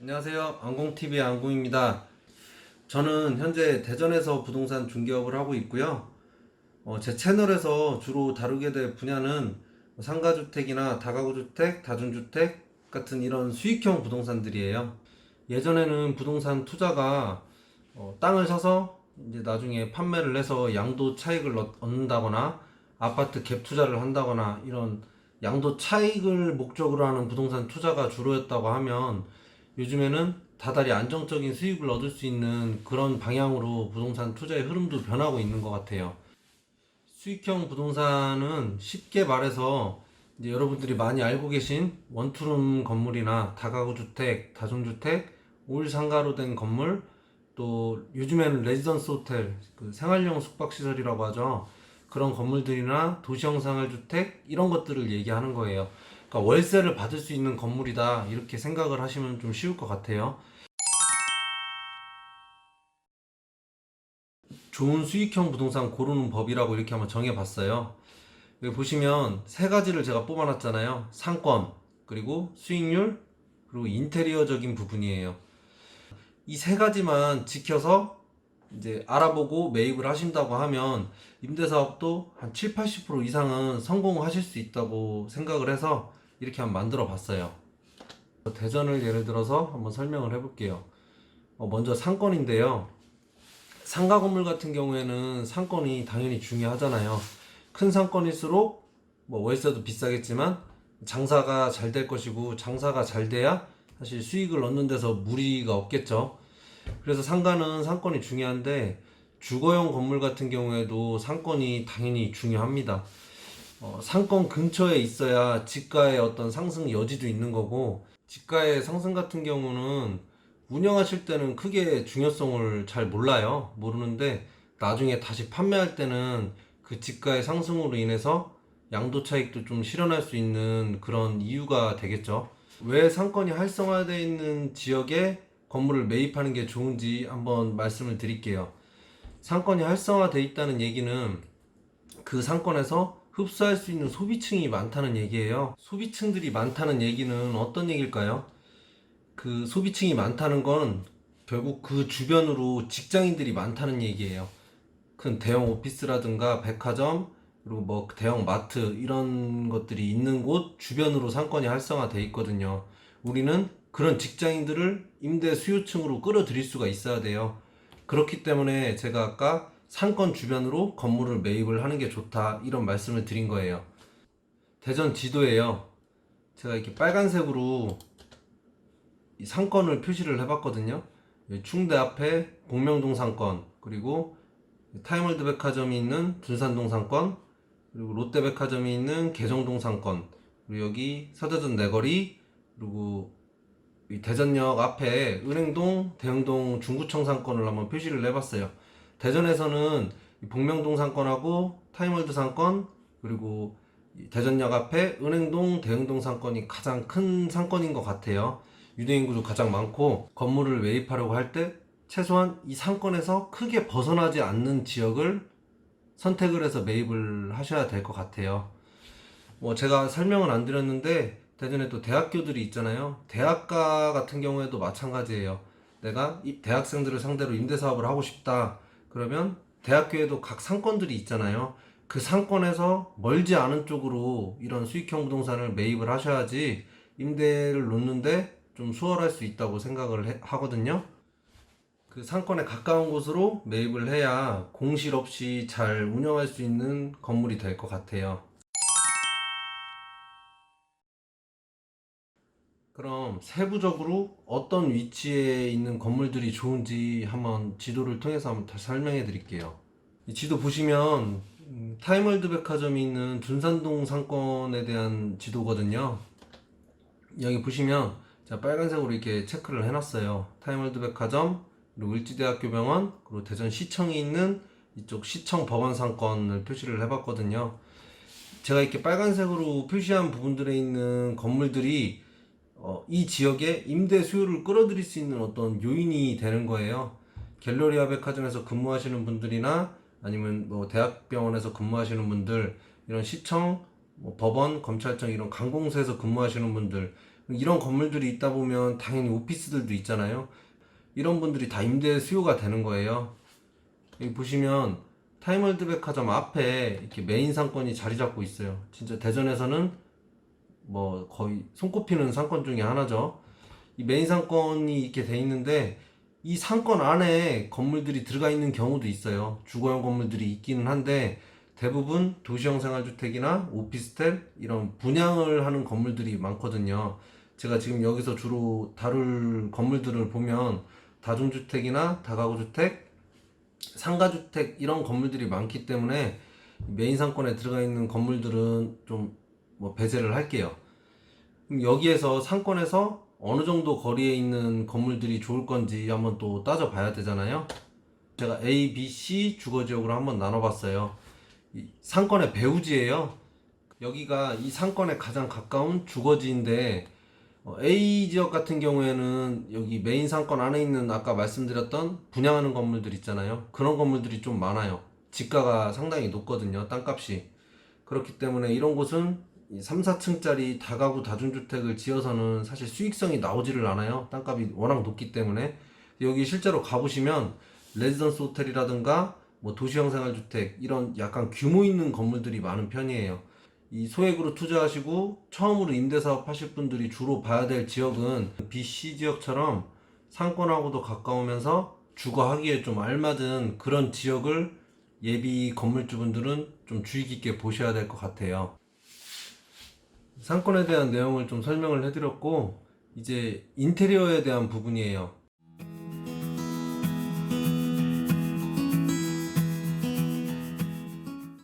안녕하세요. 안공TV의 안공입니다. 저는 현재 대전에서 부동산 중개업을 하고 있고요. 제 채널에서 주로 다루게 될 분야는 상가주택이나 다가구주택, 다중주택 같은 이런 수익형 부동산들이에요. 예전에는 부동산 투자가 땅을 사서 이제 나중에 판매를 해서 양도 차익을 얻는다거나 아파트 갭 투자를 한다거나 이런 양도 차익을 목적으로 하는 부동산 투자가 주로였다고 하면, 요즘에는 다달이 안정적인 수익을 얻을 수 있는 그런 방향으로 부동산 투자의 흐름도 변하고 있는 것 같아요. 수익형 부동산은 쉽게 말해서 이제 여러분들이 많이 알고 계신 원투룸 건물이나 다가구 주택, 다중주택, 올 상가로 된 건물, 또 요즘에는 레지던스 호텔, 그 생활용 숙박시설이라고 하죠. 그런 건물들이나 도시형 생활주택 이런 것들을 얘기하는 거예요. 그러니까 월세를 받을 수 있는 건물이다, 이렇게 생각을 하시면 좀 쉬울 것 같아요. 좋은 수익형 부동산 고르는 법이라고 이렇게 한번 정해봤어요. 여기 보시면 세 가지를 제가 뽑아놨잖아요. 상권, 그리고 수익률, 그리고 인테리어적인 부분이에요. 이 세 가지만 지켜서 이제 알아보고 매입을 하신다고 하면 임대사업도 한 7, 80% 이상은 성공하실 수 있다고 생각을 해서 이렇게 한번 만들어 봤어요. 대전을 예를 들어서 한번 설명을 해볼게요. 먼저 상권인데요. 상가 건물 같은 경우에는 상권이 당연히 중요하잖아요. 큰 상권일수록 뭐 월세도 비싸겠지만 장사가 잘 될 것이고, 장사가 잘 돼야 사실 수익을 얻는 데서 무리가 없겠죠. 그래서 상가는 상권이 중요한데, 주거용 건물 같은 경우에도 상권이 당연히 중요합니다. 상권 근처에 있어야 집가의 어떤 상승 여지도 있는 거고, 집가의 상승 같은 경우는 운영하실 때는 크게 중요성을 잘 모르는데 나중에 다시 판매할 때는 그 집가의 상승으로 인해서 양도 차익도 좀 실현할 수 있는 그런 이유가 되겠죠. 왜 상권이 활성화되어 있는 지역에 건물을 매입하는 게 좋은지 한번 말씀을 드릴게요. 상권이 활성화되어 있다는 얘기는 그 상권에서 흡수할 수 있는 소비층이 많다는 얘기예요. 소비층들이 많다는 얘기는 어떤 얘기일까요? 그 소비층이 많다는 건 결국 그 주변으로 직장인들이 많다는 얘기예요. 큰 대형 오피스라든가 백화점, 그리고 뭐 대형 마트 이런 것들이 있는 곳 주변으로 상권이 활성화돼 있거든요. 우리는 그런 직장인들을 임대 수요층으로 끌어들일 수가 있어야 돼요. 그렇기 때문에 제가 아까 상권 주변으로 건물을 매입을 하는 게 좋다, 이런 말씀을 드린 거예요. 대전 지도에요. 제가 이렇게 빨간색으로 이 상권을 표시를 해봤거든요. 충대 앞에 복명동 상권, 그리고 타임월드 백화점이 있는 둔산동 상권, 그리고 롯데백화점이 있는 개정동 상권, 그리고 여기 서대전 내거리, 그리고 이 대전역 앞에 은행동, 대흥동 중구청 상권을 한번 표시를 해봤어요. 대전에서는 복명동 상권하고 타임월드 상권, 그리고 대전역 앞에 은행동, 대흥동 상권이 가장 큰 상권인 것 같아요. 유대인구도 가장 많고, 건물을 매입하려고 할 때 최소한 이 상권에서 크게 벗어나지 않는 지역을 선택을 해서 매입을 하셔야 될 것 같아요. 제가 설명을 안 드렸는데 대전에 또 대학교들이 있잖아요. 대학가 같은 경우에도 마찬가지예요. 내가 이 대학생들을 상대로 임대사업을 하고 싶다, 그러면 대학교에도 각 상권들이 있잖아요. 그 상권에서 멀지 않은 쪽으로 이런 수익형 부동산을 매입을 하셔야지 임대를 놓는데 좀 수월할 수 있다고 생각을 하거든요. 그 상권에 가까운 곳으로 매입을 해야 공실 없이 잘 운영할 수 있는 건물이 될 것 같아요. 그럼 세부적으로 어떤 위치에 있는 건물들이 좋은지 한번 지도를 통해서 한번 다 설명해 드릴게요. 이 지도 보시면 타임월드 백화점이 있는 둔산동 상권에 대한 지도거든요. 여기 보시면 제가 빨간색으로 이렇게 체크를 해놨어요. 타임월드 백화점, 그리고 을지대학교 병원, 그리고 대전시청이 있는 이쪽 시청 법원 상권을 표시를 해봤거든요. 제가 이렇게 빨간색으로 표시한 부분들에 있는 건물들이 이 지역의 임대 수요를 끌어들일 수 있는 어떤 요인이 되는 거예요. 갤러리아 백화점에서 근무하시는 분들이나 아니면 뭐 대학병원에서 근무하시는 분들, 이런 시청, 뭐 법원, 검찰청 이런 관공서에서 근무하시는 분들, 이런 건물들이 있다 보면 당연히 오피스들도 있잖아요. 이런 분들이 다 임대 수요가 되는 거예요. 여기 보시면 타임월드 백화점 앞에 이렇게 메인 상권이 자리 잡고 있어요. 진짜 대전에서는 뭐 거의 손꼽히는 상권 중에 하나죠. 이 메인 상권이 이렇게 돼 있는데 이 상권 안에 건물들이 들어가 있는 경우도 있어요. 주거용 건물들이 있기는 한데 대부분 도시형 생활주택이나 오피스텔 이런 분양을 하는 건물들이 많거든요. 제가 지금 여기서 주로 다룰 건물들을 보면 다중주택이나 다가구주택, 상가주택 이런 건물들이 많기 때문에 메인 상권에 들어가 있는 건물들은 좀 뭐 배제를 할게요. 그럼 여기에서 상권에서 어느 정도 거리에 있는 건물들이 좋을 건지 한번 또 따져봐야 되잖아요. 제가 A, B, C 주거지역으로 한번 나눠봤어요. 이 상권의 배후지예요. 여기가 이 상권에 가장 가까운 주거지인데 A 지역 같은 경우에는 여기 메인 상권 안에 있는 아까 말씀드렸던 분양하는 건물들 있잖아요. 그런 건물들이 좀 많아요. 지가가 상당히 높거든요. 땅값이. 그렇기 때문에 이런 곳은 3, 4층짜리 다가구 다중주택을 지어서는 사실 수익성이 나오지를 않아요. 땅값이 워낙 높기 때문에. 여기 실제로 가보시면 레지던스 호텔이라든가 뭐 도시형 생활주택 이런 약간 규모 있는 건물들이 많은 편이에요. 이 소액으로 투자하시고 처음으로 임대사업 하실 분들이 주로 봐야 될 지역은 BC 지역처럼 상권하고도 가까우면서 주거하기에 좀 알맞은 그런 지역을 예비 건물주분들은 좀 주의 깊게 보셔야 될 것 같아요. 상권에 대한 내용을 좀 설명을 해드렸고 이제 인테리어에 대한 부분이에요.